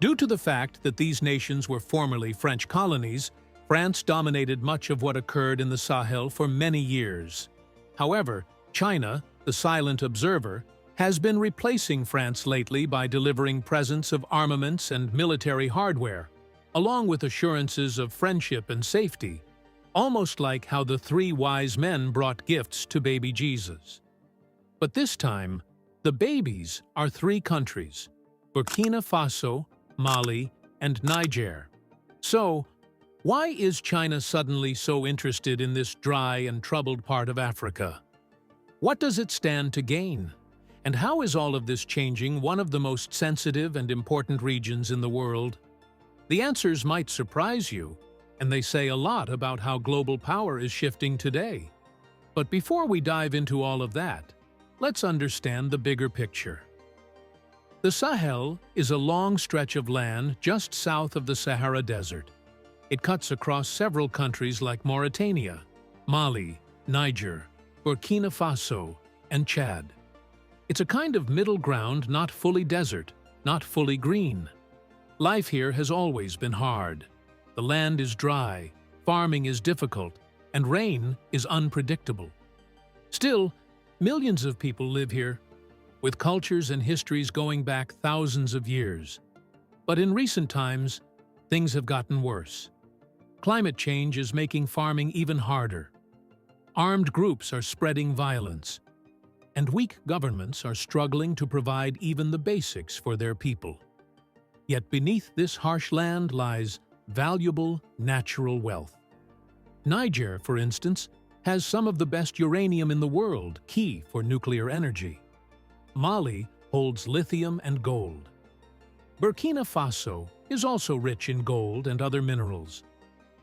Due to the fact that these nations were formerly French colonies, France dominated much of what occurred in the Sahel for many years. However, China, the silent observer, has been replacing France lately by delivering presents of armaments and military hardware, along with assurances of friendship and safety, almost like how the three wise men brought gifts to baby Jesus. But this time, the babies are three countries: Burkina Faso, Mali, and Niger. So, why is China suddenly so interested in this dry and troubled part of Africa? What does it stand to gain? And how is all of this changing one of the most sensitive and important regions in the world? The answers might surprise you, and they say a lot about how global power is shifting today. But before we dive into all of that, let's understand the bigger picture. The Sahel is a long stretch of land just south of the Sahara Desert. It cuts across several countries like Mauritania, Mali, Niger, Burkina Faso, and Chad. It's a kind of middle ground, not fully desert, not fully green. Life here has always been hard. The land is dry, farming is difficult, and rain is unpredictable. Still, millions of people live here, with cultures and histories going back thousands of years. But in recent times, things have gotten worse. Climate change is making farming even harder. Armed groups are spreading violence, and weak governments are struggling to provide even the basics for their people. Yet beneath this harsh land lies valuable natural wealth. Niger, for instance, has some of the best uranium in the world, key for nuclear energy. Mali holds lithium and gold. Burkina Faso is also rich in gold and other minerals.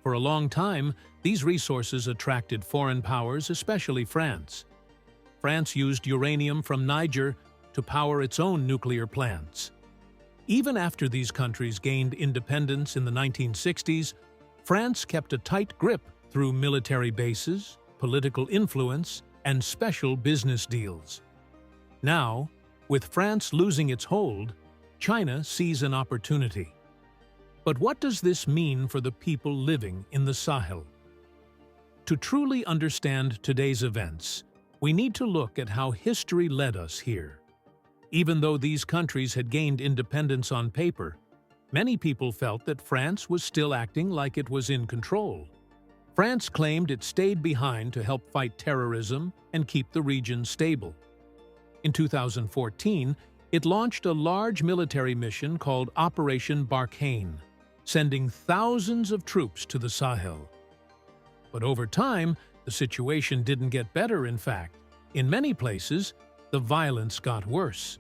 For a long time, these resources attracted foreign powers, especially France. France used uranium from Niger to power its own nuclear plants. Even after these countries gained independence in the 1960s, France kept a tight grip through military bases, political influence, and special business deals. Now, with France losing its hold, China sees an opportunity. But what does this mean for the people living in the Sahel? To truly understand today's events, we need to look at how history led us here. Even though these countries had gained independence on paper, many people felt that France was still acting like it was in control. France claimed it stayed behind to help fight terrorism and keep the region stable. In 2014, it launched a large military mission called Operation Barkhane, sending thousands of troops to the Sahel. But over time, the situation didn't get better, in fact. In many places, the violence got worse.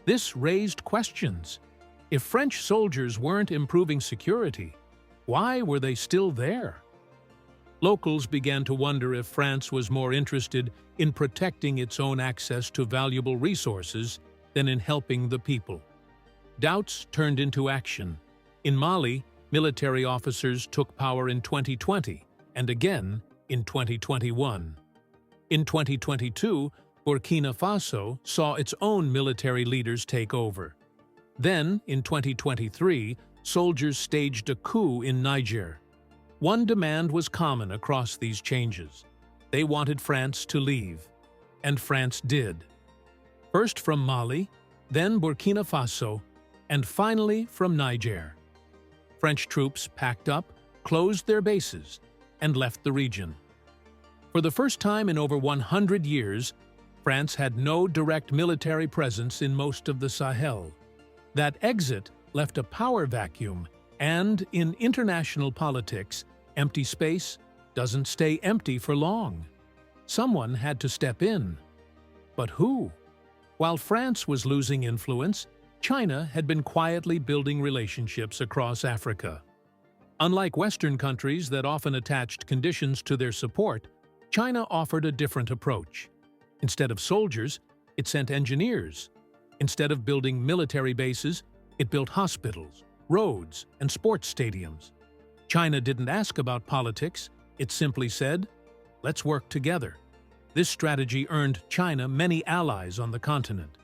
This raised questions. If French soldiers weren't improving security, why were they still there? Locals began to wonder if France was more interested in protecting its own access to valuable resources than in helping the people. Doubts turned into action. In Mali, military officers took power in 2020 and again in 2021. In 2022, Burkina Faso saw its own military leaders take over. Then, in 2023, soldiers staged a coup in Niger. One demand was common across these changes. They wanted France to leave. And France did. First from Mali, then Burkina Faso, and finally from Niger. French troops packed up, closed their bases, and left the region. For the first time in over 100 years, France had no direct military presence in most of the Sahel. That exit left a power vacuum, and in international politics, empty space doesn't stay empty for long. Someone had to step in. But who? While France was losing influence, China had been quietly building relationships across Africa. Unlike Western countries that often attached conditions to their support, China offered a different approach. Instead of soldiers, it sent engineers. Instead of building military bases, it built hospitals, roads, and sports stadiums. China didn't ask about politics, it simply said, "Let's work together." This strategy earned China many allies on the continent.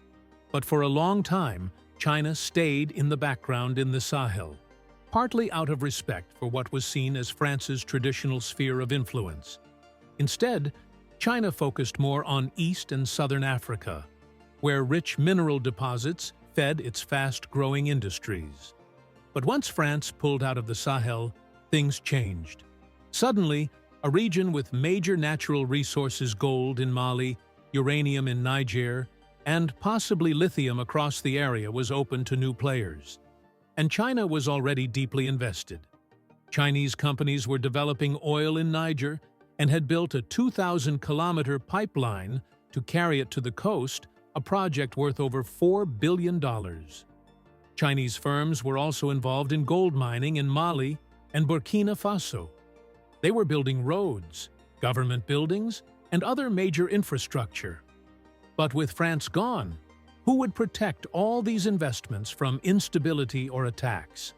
But for a long time, China stayed in the background in the Sahel, partly out of respect for what was seen as France's traditional sphere of influence. Instead, China focused more on East and Southern Africa, where rich mineral deposits fed its fast-growing industries. But once France pulled out of the Sahel, things changed. Suddenly, a region with major natural resources, gold in Mali, uranium in Niger, and possibly lithium across the area, was open to new players. And China was already deeply invested. Chinese companies were developing oil in Niger and had built a 2,000-kilometer pipeline to carry it to the coast, a project worth over $4 billion. Chinese firms were also involved in gold mining in Mali and Burkina Faso. They were building roads, government buildings, and other major infrastructure. But with France gone, who would protect all these investments from instability or attacks?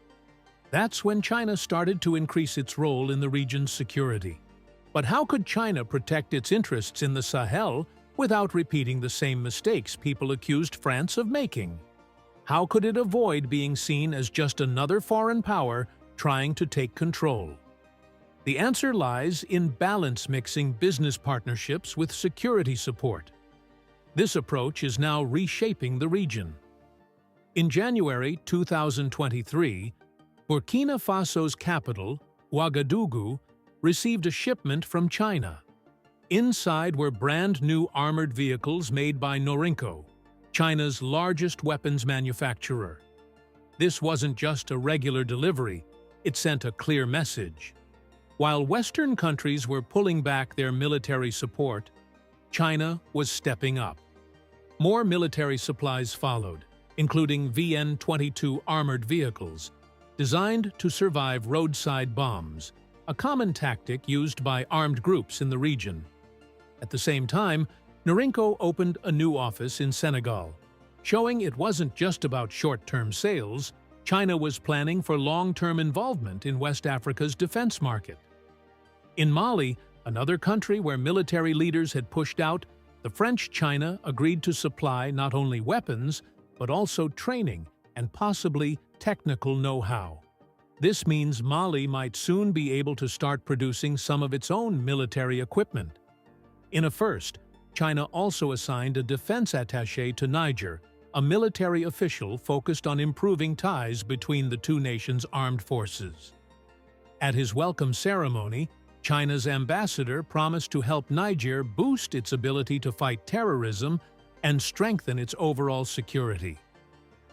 That's when China started to increase its role in the region's security. But how could China protect its interests in the Sahel without repeating the same mistakes people accused France of making? How could it avoid being seen as just another foreign power trying to take control? The answer lies in balance mixing business partnerships with security support. This approach is now reshaping the region. In January 2023, Burkina Faso's capital, Ouagadougou, received a shipment from China. Inside were brand-new armored vehicles made by Norinco, China's largest weapons manufacturer. This wasn't just a regular delivery, it sent a clear message. While Western countries were pulling back their military support, China was stepping up. More military supplies followed, including VN-22 armored vehicles, designed to survive roadside bombs, a common tactic used by armed groups in the region. At the same time, Norinco opened a new office in Senegal, showing it wasn't just about short-term sales. China was planning for long-term involvement in West Africa's defense market. In Mali, another country where military leaders had pushed out, the French China agreed to supply not only weapons, but also training and possibly technical know-how. This means Mali might soon be able to start producing some of its own military equipment. In a first, China also assigned a defense attaché to Niger, a military official focused on improving ties between the two nations' armed forces. At his welcome ceremony, China's ambassador promised to help Niger boost its ability to fight terrorism and strengthen its overall security.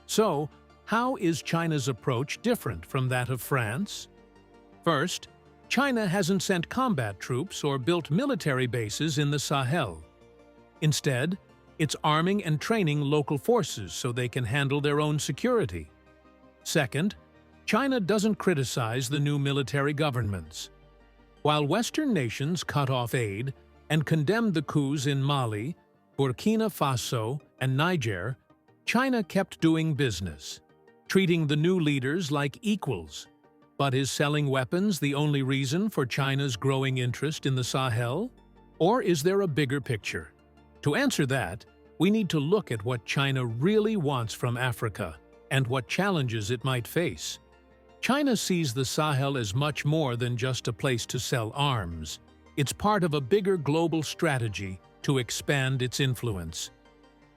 So, how is China's approach different from that of France? First, China hasn't sent combat troops or built military bases in the Sahel. Instead, it's arming and training local forces so they can handle their own security. Second, China doesn't criticize the new military governments. While Western nations cut off aid and condemned the coups in Mali, Burkina Faso, and Niger, China kept doing business, treating the new leaders like equals. But is selling weapons the only reason for China's growing interest in the Sahel? Or is there a bigger picture? To answer that, we need to look at what China really wants from Africa and what challenges it might face. China sees the Sahel as much more than just a place to sell arms. It's part of a bigger global strategy to expand its influence.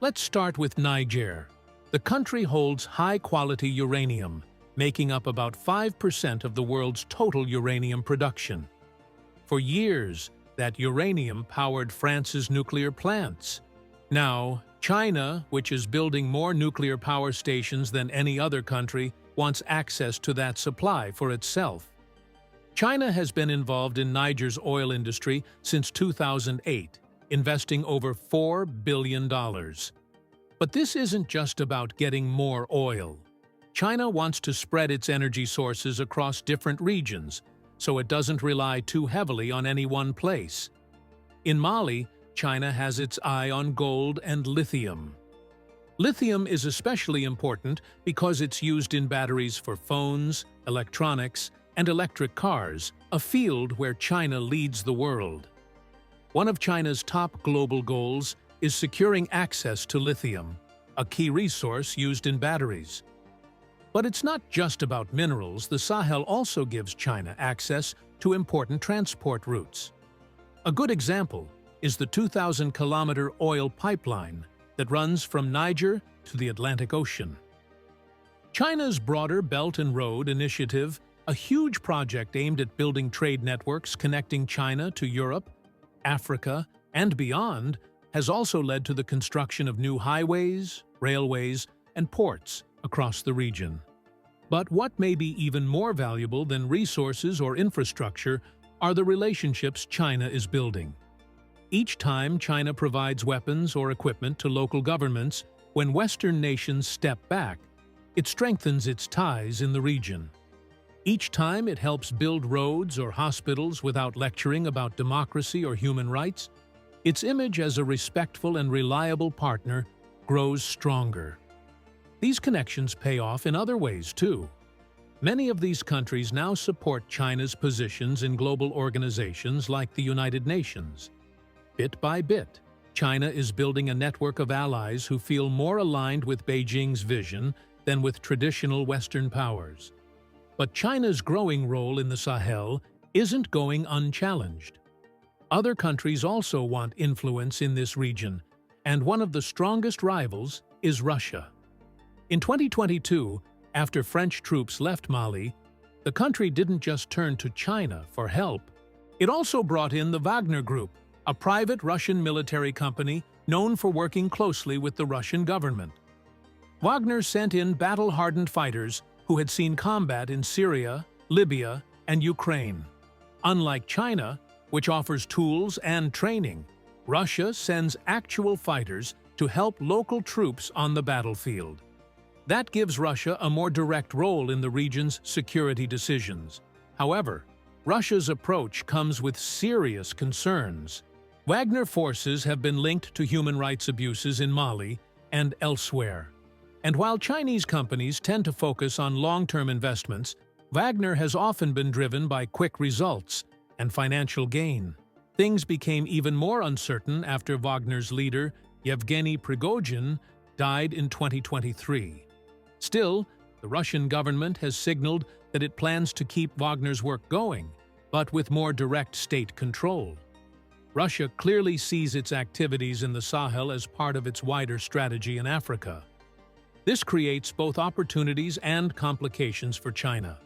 Let's start with Niger. The country holds high-quality uranium, making up about 5% of the world's total uranium production. For years, that uranium powered France's nuclear plants. Now, China, which is building more nuclear power stations than any other country, wants access to that supply for itself. China has been involved in Niger's oil industry since 2008, investing over $4 billion. But this isn't just about getting more oil. China wants to spread its energy sources across different regions, so it doesn't rely too heavily on any one place. In Mali, China has its eye on gold and lithium. Lithium is especially important because it's used in batteries for phones, electronics, and electric cars, a field where China leads the world. One of China's top global goals is securing access to lithium, a key resource used in batteries. But it's not just about minerals. The Sahel also gives China access to important transport routes. A good example is the 2,000-kilometer oil pipeline that runs from Niger to the Atlantic Ocean. China's broader Belt and Road Initiative, a huge project aimed at building trade networks connecting China to Europe, Africa, and beyond, has also led to the construction of new highways, railways, and ports across the region. But what may be even more valuable than resources or infrastructure are the relationships China is building. Each time China provides weapons or equipment to local governments, when Western nations step back, it strengthens its ties in the region. Each time it helps build roads or hospitals without lecturing about democracy or human rights, its image as a respectful and reliable partner grows stronger. These connections pay off in other ways, too. Many of these countries now support China's positions in global organizations like the United Nations. Bit by bit, China is building a network of allies who feel more aligned with Beijing's vision than with traditional Western powers. But China's growing role in the Sahel isn't going unchallenged. Other countries also want influence in this region, and one of the strongest rivals is Russia. In 2022, after French troops left Mali, the country didn't just turn to China for help. It also brought in the Wagner Group, a private Russian military company known for working closely with the Russian government. Wagner sent in battle-hardened fighters who had seen combat in Syria, Libya, and Ukraine. Unlike China, which offers tools and training, Russia sends actual fighters to help local troops on the battlefield. That gives Russia a more direct role in the region's security decisions. However, Russia's approach comes with serious concerns. Wagner forces have been linked to human rights abuses in Mali and elsewhere. And while Chinese companies tend to focus on long-term investments, Wagner has often been driven by quick results and financial gain. Things became even more uncertain after Wagner's leader, Yevgeny Prigozhin, died in 2023. Still, the Russian government has signaled that it plans to keep Wagner's work going, but with more direct state control. Russia clearly sees its activities in the Sahel as part of its wider strategy in Africa. This creates both opportunities and complications for China.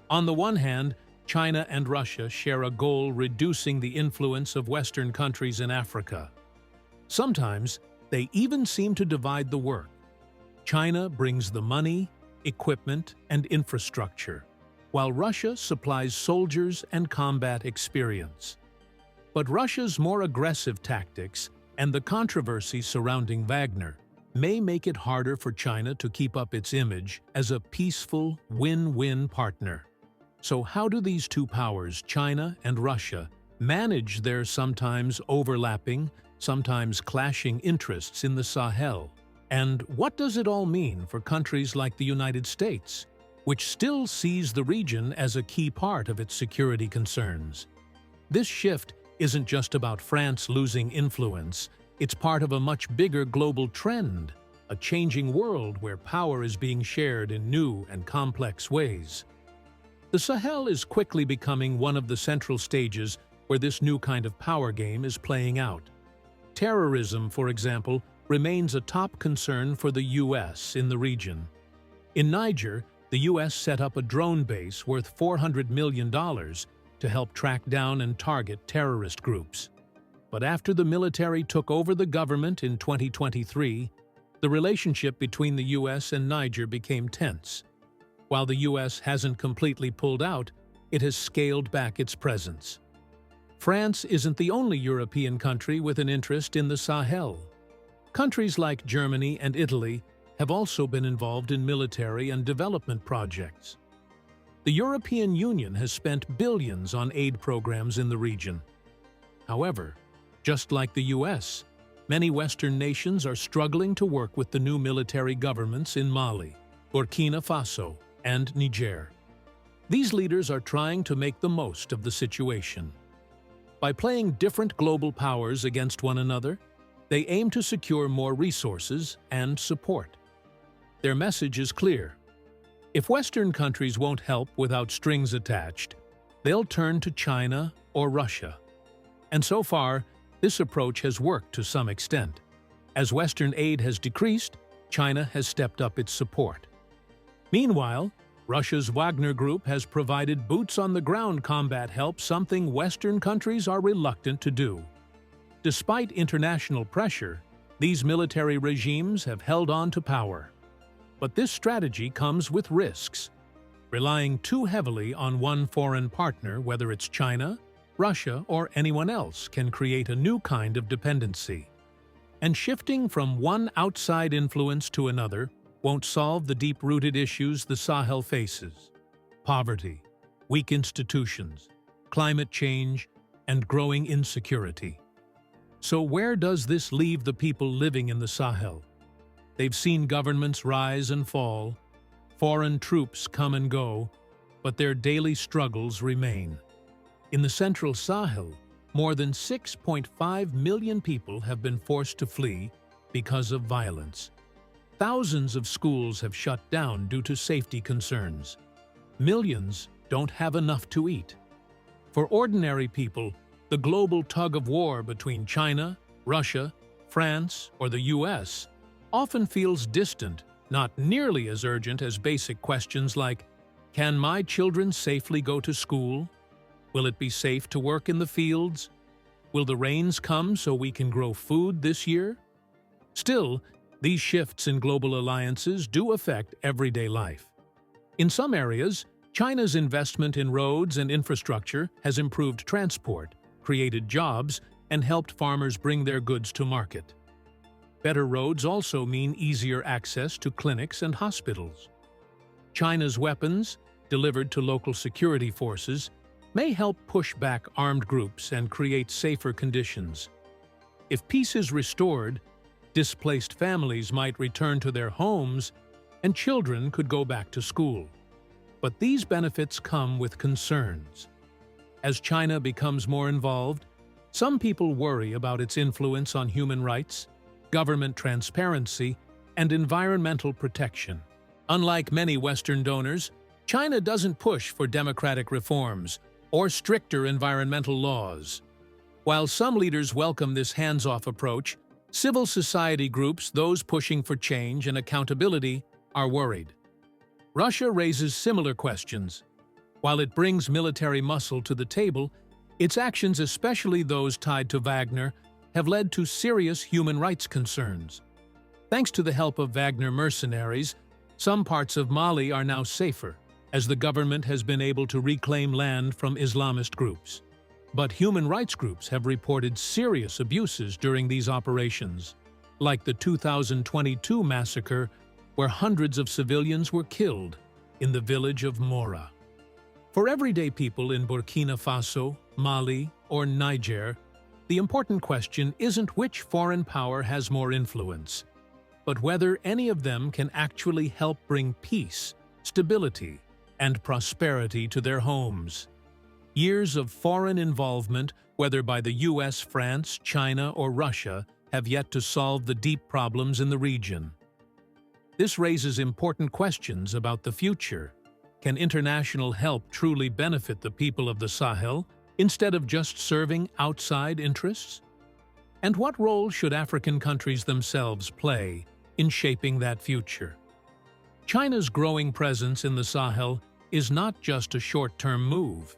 On the one hand, China and Russia share a goal reducing the influence of Western countries in Africa. Sometimes, they even seem to divide the work. China brings the money, equipment, and infrastructure, while Russia supplies soldiers and combat experience. But Russia's more aggressive tactics and the controversy surrounding Wagner may make it harder for China to keep up its image as a peaceful, win-win partner. So how do these two powers, China and Russia, manage their sometimes overlapping, sometimes clashing interests in the Sahel? And what does it all mean for countries like the United States, which still sees the region as a key part of its security concerns? This shift isn't just about France losing influence. It's part of a much bigger global trend, a changing world where power is being shared in new and complex ways. The Sahel is quickly becoming one of the central stages where this new kind of power game is playing out. Terrorism, for example, remains a top concern for the U.S. in the region. In Niger, the U.S. set up a drone base worth $400 million to help track down and target terrorist groups. But after the military took over the government in 2023, the relationship between the U.S. and Niger became tense. While the U.S. hasn't completely pulled out, it has scaled back its presence. France isn't the only European country with an interest in the Sahel. Countries like Germany and Italy have also been involved in military and development projects. The European Union has spent billions on aid programs in the region. However, just like the U.S., many Western nations are struggling to work with the new military governments in Mali, Burkina Faso, and Niger. These leaders are trying to make the most of the situation. By playing different global powers against one another, They aim to secure more resources and support. Their message is clear. If Western countries won't help without strings attached, they'll turn to China or Russia. And so far, this approach has worked to some extent. As Western aid has decreased, China has stepped up its support. Meanwhile, Russia's Wagner Group has provided boots-on-the-ground combat help, something Western countries are reluctant to do. Despite international pressure, these military regimes have held on to power. But this strategy comes with risks. Relying too heavily on one foreign partner, whether it's China, Russia, or anyone else, can create a new kind of dependency. And shifting from one outside influence to another won't solve the deep-rooted issues the Sahel faces: poverty, weak institutions, climate change, and growing insecurity. So where does this leave the people living in the Sahel? They've seen governments rise and fall, foreign troops come and go, but their daily struggles remain. In the central Sahel, more than 6.5 million people have been forced to flee because of violence. Thousands of schools have shut down due to safety concerns. Millions don't have enough to eat. For ordinary people, the global tug-of-war between China, Russia, France, or the US often feels distant, not nearly as urgent as basic questions like, can my children safely go to school? Will it be safe to work in the fields? Will the rains come so we can grow food this year? Still, these shifts in global alliances do affect everyday life. In some areas, China's investment in roads and infrastructure has improved transport, created jobs, and helped farmers bring their goods to market. Better roads also mean easier access to clinics and hospitals. China's weapons, delivered to local security forces, may help push back armed groups and create safer conditions. If peace is restored, displaced families might return to their homes and children could go back to school. But these benefits come with concerns. As China becomes more involved, some people worry about its influence on human rights, government transparency, and environmental protection. Unlike many Western donors, China doesn't push for democratic reforms or stricter environmental laws. While some leaders welcome this hands-off approach, civil society groups, those pushing for change and accountability, are worried. Russia raises similar questions. While it brings military muscle to the table, its actions, especially those tied to Wagner, have led to serious human rights concerns. Thanks to the help of Wagner mercenaries, some parts of Mali are now safer, as the government has been able to reclaim land from Islamist groups. But human rights groups have reported serious abuses during these operations, like the 2022 massacre where hundreds of civilians were killed in the village of Mora. For everyday people in Burkina Faso, Mali, or Niger, the important question isn't which foreign power has more influence, but whether any of them can actually help bring peace, stability, and prosperity to their homes. Years of foreign involvement, whether by the US, France, China, or Russia, have yet to solve the deep problems in the region. This raises important questions about the future. Can international help truly benefit the people of the Sahel instead of just serving outside interests? And what role should African countries themselves play in shaping that future? China's growing presence in the Sahel is not just a short-term move.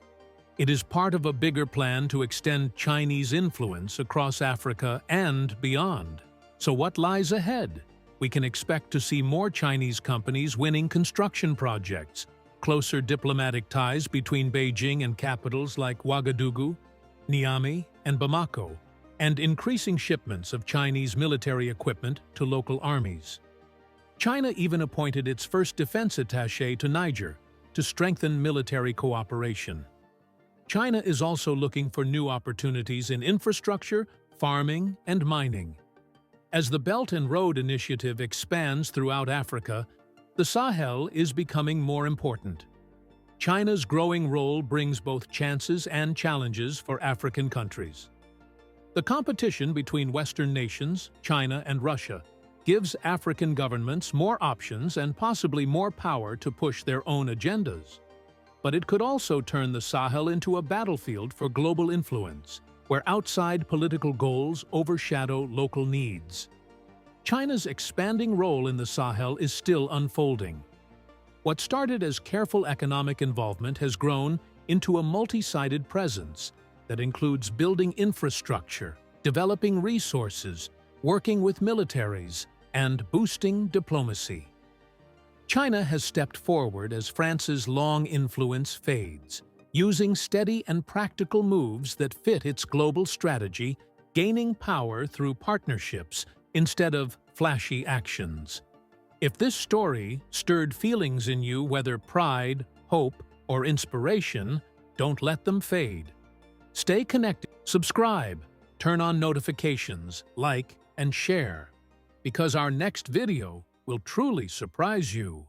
It is part of a bigger plan to extend Chinese influence across Africa and beyond. So what lies ahead? We can expect to see more Chinese companies winning construction projects, closer diplomatic ties between Beijing and capitals like Ouagadougou, Niamey, and Bamako, and increasing shipments of Chinese military equipment to local armies. China even appointed its first defense attaché to Niger to strengthen military cooperation. China is also looking for new opportunities in infrastructure, farming, and mining. As the Belt and Road Initiative expands throughout Africa, the Sahel is becoming more important. China's growing role brings both chances and challenges for African countries. The competition between Western nations, China and Russia, gives African governments more options and possibly more power to push their own agendas. But it could also turn the Sahel into a battlefield for global influence, where outside political goals overshadow local needs. China's expanding role in the Sahel is still unfolding. What started as careful economic involvement has grown into a multi-sided presence that includes building infrastructure, developing resources, working with militaries, and boosting diplomacy. China has stepped forward as France's long influence fades, using steady and practical moves that fit its global strategy, gaining power through partnerships instead of flashy actions. If this story stirred feelings in you, whether pride, hope, or inspiration, don't let them fade. Stay connected, subscribe, turn on notifications, like, and share, because our next video will truly surprise you.